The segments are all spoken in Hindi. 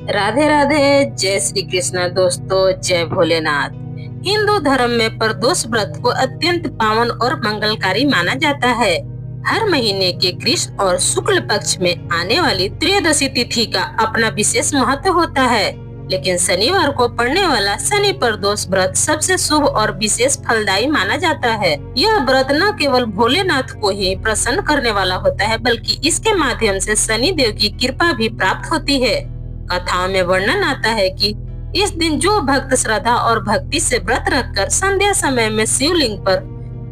राधे राधे। जय श्री कृष्ण दोस्तों, जय भोलेनाथ। हिंदू धर्म में प्रदोष व्रत को अत्यंत पावन और मंगलकारी माना जाता है। हर महीने के कृष्ण और शुक्ल पक्ष में आने वाली त्रयोदशी तिथि का अपना विशेष महत्व होता है, लेकिन शनिवार को पड़ने वाला शनि प्रदोष व्रत सबसे शुभ और विशेष फलदायी माना जाता है। यह व्रत न केवल भोलेनाथ को ही प्रसन्न करने वाला होता है, बल्कि इसके माध्यम से शनि देव की कृपा भी प्राप्त होती है। कथाओं में वर्णन आता है कि इस दिन जो भक्त श्रद्धा और भक्ति से व्रत रखकर संध्या समय में शिवलिंग पर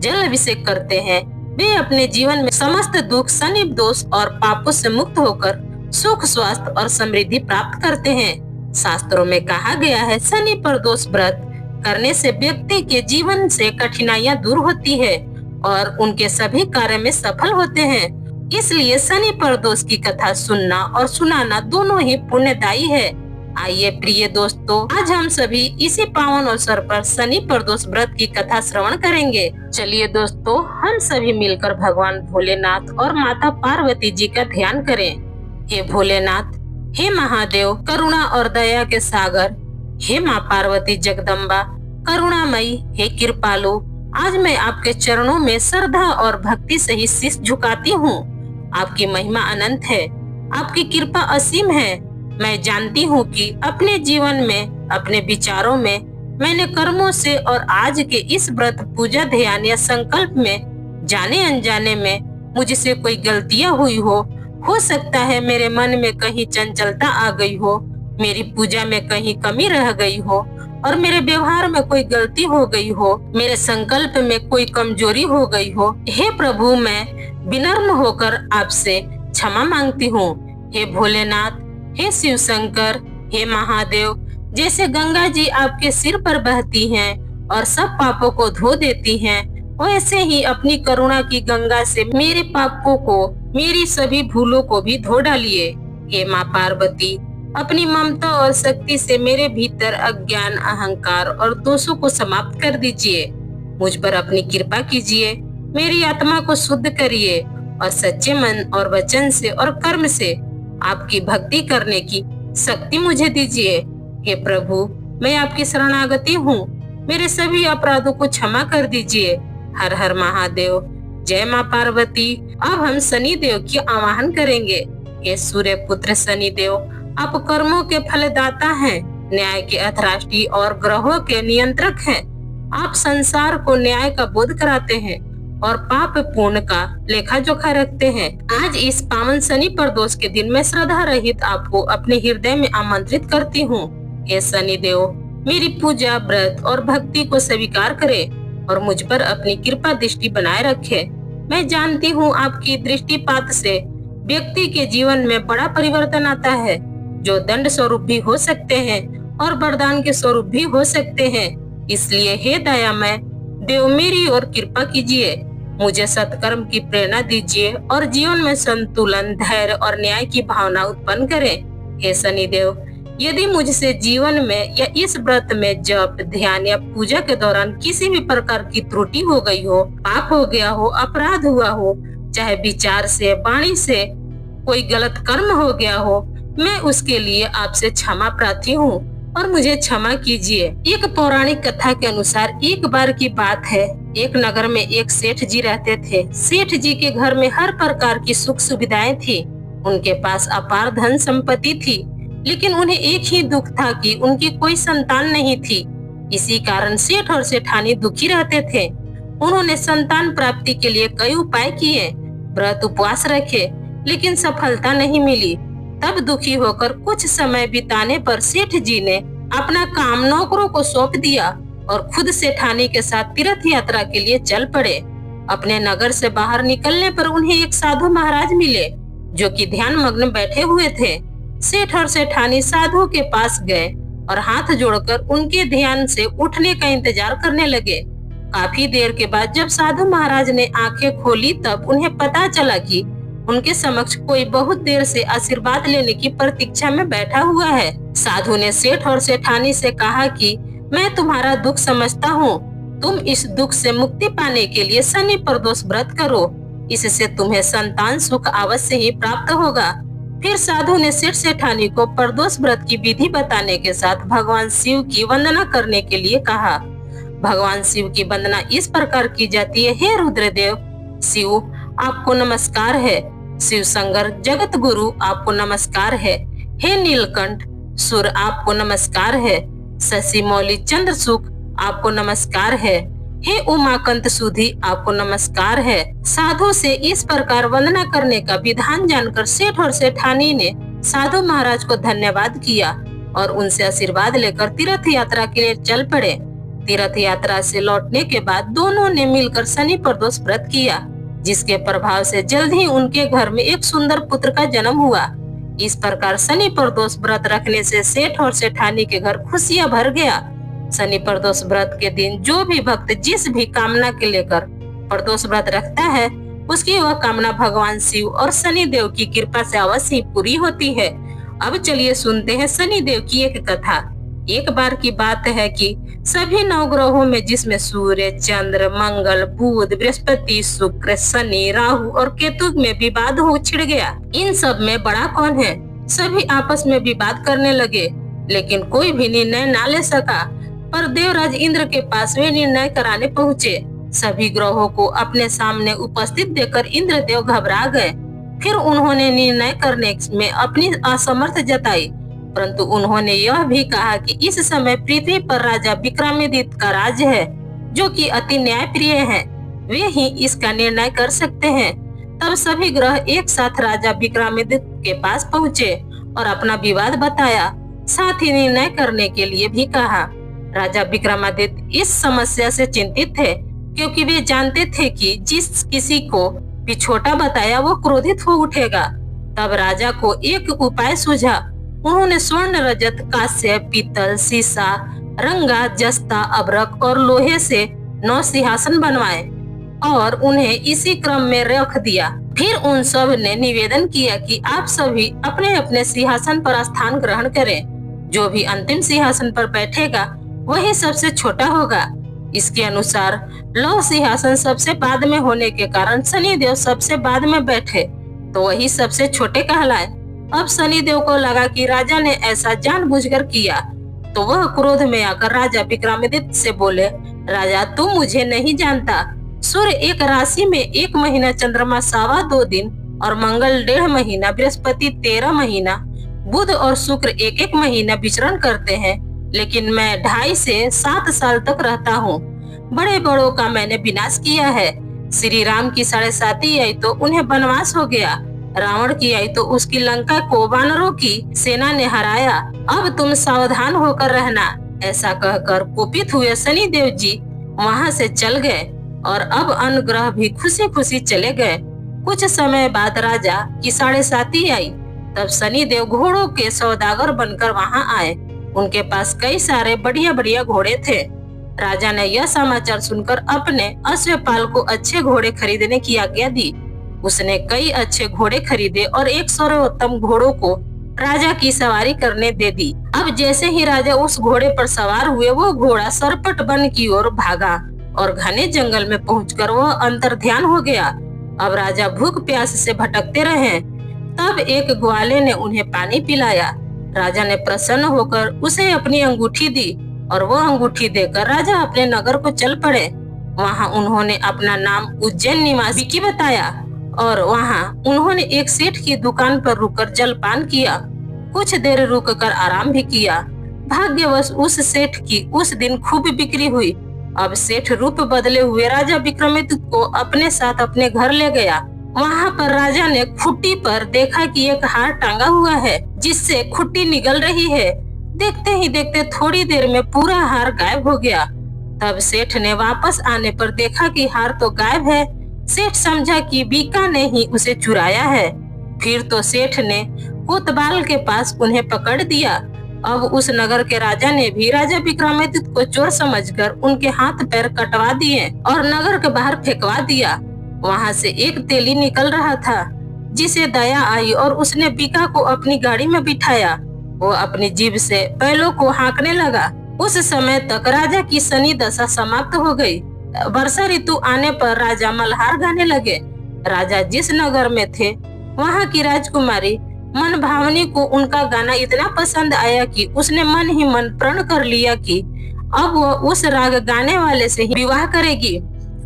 जल अभिषेक करते हैं, वे अपने जीवन में समस्त दुख, शनि दोष और पापों से मुक्त होकर सुख, स्वास्थ्य और समृद्धि प्राप्त करते हैं। शास्त्रों में कहा गया है, शनि प्रदोष व्रत करने से व्यक्ति के जीवन से कठिनाइयां दूर होती है और उनके सभी कार्य में सफल होते हैं। इसलिए शनि प्रदोष की कथा सुनना और सुनाना दोनों ही पुण्यदायी है। आइए प्रिय दोस्तों, आज हम सभी इसी पावन अवसर पर शनि प्रदोष व्रत की कथा श्रवण करेंगे। चलिए दोस्तों, हम सभी मिलकर भगवान भोलेनाथ और माता पार्वती जी का ध्यान करें। हे भोलेनाथ, हे महादेव, करुणा और दया के सागर, हे माँ पार्वती जगदम्बा करुणामयी, हे कृपालु, आज मैं आपके चरणों में श्रद्धा और भक्ति से ही शीश झुकाती हूँ। आपकी महिमा अनंत है, आपकी कृपा असीम है। मैं जानती हूँ कि अपने जीवन में, अपने विचारों में, मैंने कर्मों से और आज के इस व्रत, पूजा, ध्यान या संकल्प में जाने अनजाने में मुझसे कोई गलतियाँ हुई हो सकता है मेरे मन में कहीं चंचलता आ गई हो, मेरी पूजा में कहीं कमी रह गई हो और मेरे व्यवहार में कोई गलती हो गई हो, मेरे संकल्प में कोई कमजोरी हो गई हो। हे प्रभु, मैं विनम्र होकर आपसे क्षमा मांगती हूँ। हे भोलेनाथ, हे शिव शंकर, हे महादेव, जैसे गंगा जी आपके सिर पर बहती हैं और सब पापों को धो देती हैं, वैसे ही अपनी करुणा की गंगा से मेरे पापों को, मेरी सभी भूलों को भी धो डालिए। हे माँ पार्वती, अपनी ममता और शक्ति से मेरे भीतर अज्ञान, अहंकार और दोषों को समाप्त कर दीजिए। मुझ पर अपनी कृपा कीजिए, मेरी आत्मा को शुद्ध करिए और सच्चे मन और वचन से और कर्म से आपकी भक्ति करने की शक्ति मुझे दीजिए। हे प्रभु, मैं आपकी शरणागति हूँ, मेरे सभी अपराधों को क्षमा कर दीजिए। हर हर महादेव। जय माँ पार्वती। अब हम शनि देव की आवाहन करेंगे। हे सूर्य पुत्र शनि देव, आप कर्मों के फलदाता हैं, न्याय के अधिष्ठात्री और ग्रहों के नियंत्रक हैं। आप संसार को न्याय का बोध कराते हैं और पाप पुण्य का लेखा जोखा रखते हैं। आज इस पावन शनि प्रदोष के दिन मैं श्रद्धा रहित आपको अपने हृदय में आमंत्रित करती हूँ। हे शनि देव, मेरी पूजा, व्रत और भक्ति को स्वीकार करें और मुझ पर अपनी कृपा दृष्टि बनाए रखे। मैं जानती हूँ आपकी दृष्टिपात से व्यक्ति के जीवन में बड़ा परिवर्तन आता है, जो दंड स्वरूप भी हो सकते हैं और वरदान के स्वरूप भी हो सकते हैं। इसलिए हे दयामय देव, मेरी ओर कृपा कीजिए, मुझे सत्कर्म की प्रेरणा दीजिए और जीवन में संतुलन, धैर्य और न्याय की भावना उत्पन्न करें। हे शनि देव, यदि मुझसे जीवन में या इस व्रत में जप, ध्यान या पूजा के दौरान किसी भी प्रकार की त्रुटि हो गई हो, पाप हो गया हो, अपराध हुआ हो, चाहे विचार से, वाणी से कोई गलत कर्म हो गया हो, मैं उसके लिए आपसे क्षमा प्रार्थी हूँ और मुझे क्षमा कीजिए। एक पौराणिक कथा के अनुसार एक बार की बात है, एक नगर में एक सेठ जी रहते थे। सेठ जी के घर में हर प्रकार की सुख सुविधाएं थी, उनके पास अपार धन संपत्ति थी, लेकिन उन्हें एक ही दुख था कि उनकी कोई संतान नहीं थी। इसी कारण सेठ और सेठानी दुखी रहते थे। उन्होंने संतान प्राप्ति के लिए कई उपाय किए, व्रत उपवास रखे, लेकिन सफलता नहीं मिली। तब दुखी होकर कुछ समय बिताने पर सेठ जी ने अपना काम नौकरों को सौंप दिया और खुद सेठानी के साथ तीर्थ यात्रा के लिए चल पड़े। अपने नगर से बाहर निकलने पर उन्हें एक साधु महाराज मिले, जो कि ध्यान मग्न बैठे हुए थे। सेठ और सेठानी साधु के पास गए और हाथ जोड़कर उनके ध्यान से उठने का इंतजार करने लगे। काफी देर के बाद जब साधु महाराज ने आंखें खोली, तब उन्हें पता चला कि उनके समक्ष कोई बहुत देर से आशीर्वाद लेने की प्रतीक्षा में बैठा हुआ है। साधु ने सेठ और सेठानी से कहा कि मैं तुम्हारा दुख समझता हूँ, तुम इस दुख से मुक्ति पाने के लिए शनि प्रदोष व्रत करो, इससे तुम्हें संतान सुख अवश्य ही प्राप्त होगा। फिर साधु ने सेठ सेठानी को प्रदोष व्रत की विधि बताने के साथ भगवान शिव की वंदना करने के लिए कहा। भगवान शिव की वंदना इस प्रकार की जाती है। हे रुद्रदेव शिव, आपको नमस्कार है। शिव शंकर जगत गुरु, आपको नमस्कार है। हे नीलकंठ सुर, आपको नमस्कार है। शशि मौली चंद्र सुख, आपको नमस्कार है। हे उमाकांत सुधी, आपको नमस्कार है। साधु से इस प्रकार वंदना करने का विधान जानकर सेठ और सेठानी ने साधु महाराज को धन्यवाद किया और उनसे आशीर्वाद लेकर तीर्थ यात्रा के लिए चल पड़े। तीर्थ यात्रा से लौटने के बाद दोनों ने मिलकर शनि प्रदोष व्रत किया, जिसके प्रभाव से जल्द ही उनके घर में एक सुंदर पुत्र का जन्म हुआ। इस प्रकार शनि प्रदोष व्रत रखने से सेठ और सेठानी के घर खुशियां भर गया। शनि प्रदोष व्रत के दिन जो भी भक्त जिस भी कामना के लेकर प्रदोष व्रत रखता है, उसकी वह कामना भगवान शिव और शनि देव की कृपा से अवश्य पूरी होती है। अब चलिए सुनते हैं शनि देव की एक कथा। एक बार की बात है कि सभी नवग्रहों में, जिसमें सूर्य, चंद्र, मंगल, बुध, बृहस्पति, शुक्र, शनि, राहु और केतु में विवाद हो छिड़ गया। इन सब में बड़ा कौन है? सभी आपस में विवाद करने लगे, लेकिन कोई भी निर्णय न ले सका। पर देवराज इंद्र के पास वे निर्णय कराने पहुँचे। सभी ग्रहों को अपने सामने उपस्थित देखकर इंद्रदेव घबरा गए। फिर उन्होंने निर्णय करने में अपनी असमर्थ जताई, परंतु उन्होंने यह भी कहा कि इस समय पृथ्वी पर राजा विक्रमादित्य का राज है, जो कि अति न्यायप्रिय है। वे ही इसका निर्णय कर सकते हैं। तब सभी ग्रह एक साथ राजा विक्रमादित्य के पास पहुँचे और अपना विवाद बताया, साथ ही निर्णय करने के लिए भी कहा। राजा विक्रमादित्य इस समस्या से चिंतित थे, क्योंकि वे जानते थे कि जिस किसी को भी छोटा बताया वो क्रोधित हो उठेगा। तब राजा को एक उपाय सूझा। उन्होंने स्वर्ण, रजत, कांस्य, पीतल, सीसा, रंगा, जस्ता, अभ्रक और लोहे से 9 सिंहासन बनवाए और उन्हें इसी क्रम में रख दिया। फिर उन सब ने निवेदन किया कि आप सभी अपने अपने सिंहासन पर स्थान ग्रहण करें। जो भी अंतिम सिंहासन पर बैठेगा वही सबसे छोटा होगा। इसके अनुसार लौह सिंहासन सबसे बाद में होने के कारण शनिदेव सबसे बाद में बैठे, तो वही सबसे छोटे कहलाए। अब शनिदेव को लगा कि राजा ने ऐसा जानबूझकर किया, तो वह क्रोध में आकर राजा विक्रमादित्य से बोले, राजा तुम मुझे नहीं जानता। सूर्य एक राशि में 1 महीना, चंद्रमा 2.25 दिन और मंगल 1.5 महीना, बृहस्पति 13 महीना, बुध और शुक्र 1-1 महीना विचरण करते हैं, लेकिन मैं 2.5 से 7 साल तक रहता हूँ। बड़े बड़ों का मैंने विनाश किया है। श्री राम की 7.5 आई तो उन्हें वनवास हो गया। रावण की आई तो उसकी लंका को वानरों की सेना ने हराया। अब तुम सावधान होकर रहना। ऐसा कहकर कुपित हुए शनि देव जी वहां से चल गए और अब अन्य ग्रह भी खुशी खुशी चले गए। कुछ समय बाद राजा की 7.5 आई। तब शनि देव घोड़ों के सौदागर बनकर वहां आए। उनके पास कई सारे बढ़िया बढ़िया घोड़े थे। राजा ने यह समाचार सुनकर अपने अश्वपाल को अच्छे घोड़े खरीदने की आज्ञा दी। उसने कई अच्छे घोड़े खरीदे और 1 सर्वोत्तम घोड़ों को राजा की सवारी करने दे दी। अब जैसे ही राजा उस घोड़े पर सवार हुए, वो घोड़ा सरपट वन की ओर भागा और घने जंगल में पहुंचकर वह अंतर्ध्यान हो गया। अब राजा भूख प्यास से भटकते रहे। तब एक ग्वाले ने उन्हें पानी पिलाया। राजा ने प्रसन्न होकर उसे अपनी अंगूठी दी और वह अंगूठी देकर राजा अपने नगर को चल पड़े। वहां उन्होंने अपना नाम उज्जैन निवासी की बताया और वहां उन्होंने एक सेठ की दुकान पर रुककर जलपान किया। कुछ देर रुककर आराम भी किया। भाग्यवश उस सेठ की उस दिन खूब बिक्री हुई। अब सेठ रूप बदले हुए राजा विक्रमादित्य को अपने साथ अपने घर ले गया। वहां पर राजा ने खुट्टी पर देखा कि एक हार टांगा हुआ है, जिससे खुट्टी निकल रही है। देखते ही देखते थोड़ी देर में पूरा हार गायब हो गया। तब सेठ ने वापस आने पर देखा कि हार तो गायब है। सेठ समझा कि बीका ने ही उसे चुराया है। फिर तो सेठ ने कोतवाल के पास उन्हें पकड़ दिया। अब उस नगर के राजा ने भी राजा विक्रमादित्य को चोर समझकर उनके हाथ पैर कटवा दिए और नगर के बाहर फेंकवा दिया। वहां से एक तेली निकल रहा था, जिसे दया आई और उसने बीका को अपनी गाड़ी में बिठाया। वो अपनी जीभ से बैलों को हाँकने लगा। उस समय तक राजा की शनि दशा समाप्त हो गई। वर्षा ऋतु आने पर राजा मल्हार गाने लगे। राजा जिस नगर में थे वहां की राजकुमारी मन भावनी को उनका गाना इतना पसंद आया कि उसने मन ही मन प्रण कर लिया कि अब वो उस राग गाने वाले से ही विवाह करेगी।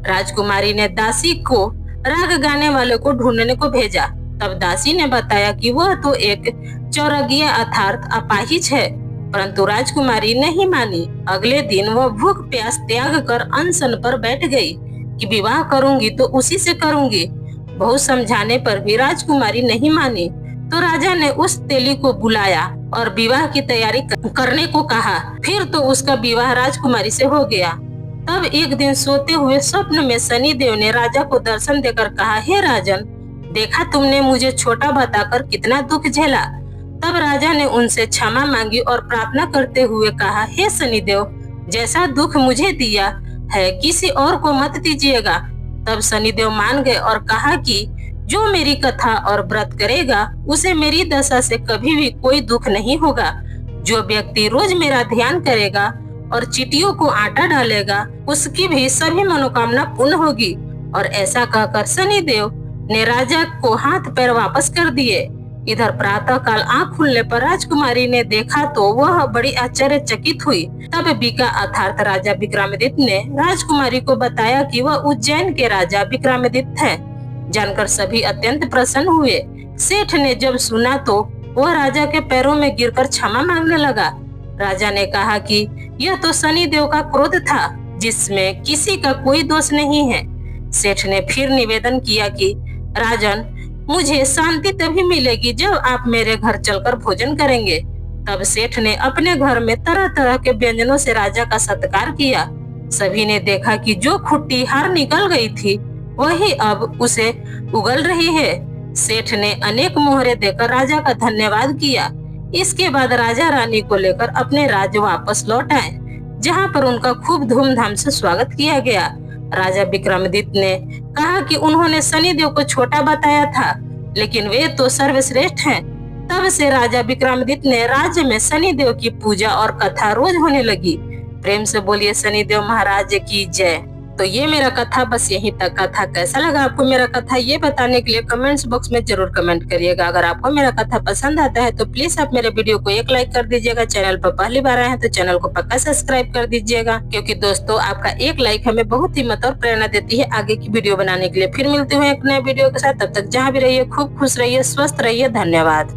राजकुमारी ने दासी को राग गाने वाले को ढूंढने को भेजा। तब दासी ने बताया कि वह तो एक चौरगिया अर्थात अपाहिज है, परंतु राजकुमारी नहीं मानी। अगले दिन वह भूख प्यास त्याग कर अनशन पर बैठ गई कि विवाह करूंगी तो उसी से करूंगी। बहुत समझाने पर भी राजकुमारी नहीं मानी, तो राजा ने उस तेली को बुलाया और विवाह की तैयारी करने को कहा। फिर तो उसका विवाह राजकुमारी से हो गया। तब एक दिन सोते हुए स्वप्न में शनिदेव ने राजा को दर्शन देकर कहा, हे राजन, देखा तुमने मुझे छोटा बताकर कितना दुख झेला। तब राजा ने उनसे क्षमा मांगी और प्रार्थना करते हुए कहा, हे शनिदेव, जैसा दुख मुझे दिया है किसी और को मत दीजिएगा। तब शनिदेव मान गए और कहा कि जो मेरी कथा और व्रत करेगा उसे मेरी दशा से कभी भी कोई दुख नहीं होगा। जो व्यक्ति रोज मेरा ध्यान करेगा और चींटियों को आटा डालेगा उसकी भी सभी मनोकामना पूर्ण होगी। और ऐसा कहकर शनिदेव ने राजा को हाथ पैर वापस कर दिए। इधर प्रातः काल आँख खुलने पर राजकुमारी ने देखा तो वह बड़ी आश्चर्यचकित हुई। तब बीका अर्थात राजा विक्रमादित्य ने राजकुमारी को बताया कि वह उज्जैन के राजा विक्रमादित्य हैं। जानकर सभी अत्यंत प्रसन्न हुए। सेठ ने जब सुना तो वह राजा के पैरों में गिरकर क्षमा मांगने लगा। राजा ने कहा कि यह तो शनिदेव का क्रोध था, जिसमें किसी का कोई दोष नहीं है। सेठ ने फिर निवेदन किया कि राजन, मुझे शांति तभी मिलेगी जब आप मेरे घर चलकर भोजन करेंगे। तब सेठ ने अपने घर में तरह तरह के व्यंजनों से राजा का सत्कार किया। सभी ने देखा कि जो खुट्टी हार निकल गई थी वही अब उसे उगल रही है। सेठ ने अनेक मोहरे देकर राजा का धन्यवाद किया। इसके बाद राजा रानी को लेकर अपने राज्य वापस लौट आए, जहाँ पर उनका खूब धूमधाम से स्वागत किया गया। राजा विक्रमादित्य ने कहा कि उन्होंने शनिदेव को छोटा बताया था, लेकिन वे तो सर्वश्रेष्ठ हैं। तब से राजा विक्रमादित्य ने राज्य में शनिदेव की पूजा और कथा रोज होने लगी। प्रेम से बोलिए शनिदेव महाराज की जय। तो ये मेरा कथा बस यहीं तक का था। कैसा लगा आपको मेरा कथा, ये बताने के लिए कमेंट्स बॉक्स में जरूर कमेंट करिएगा। अगर आपको मेरा कथा पसंद आता है तो प्लीज आप मेरे वीडियो को एक लाइक कर दीजिएगा। चैनल पर पहली बार आए हैं तो चैनल को पक्का सब्सक्राइब कर दीजिएगा, क्योंकि दोस्तों आपका एक लाइक हमें बहुत हिम्मत और प्रेरणा देती है आगे की वीडियो बनाने के लिए। फिर मिलते हुए एक नए वीडियो के साथ, तब तक जहाँ भी रहिए खूब खुश रहिए, स्वस्थ रहिए। धन्यवाद।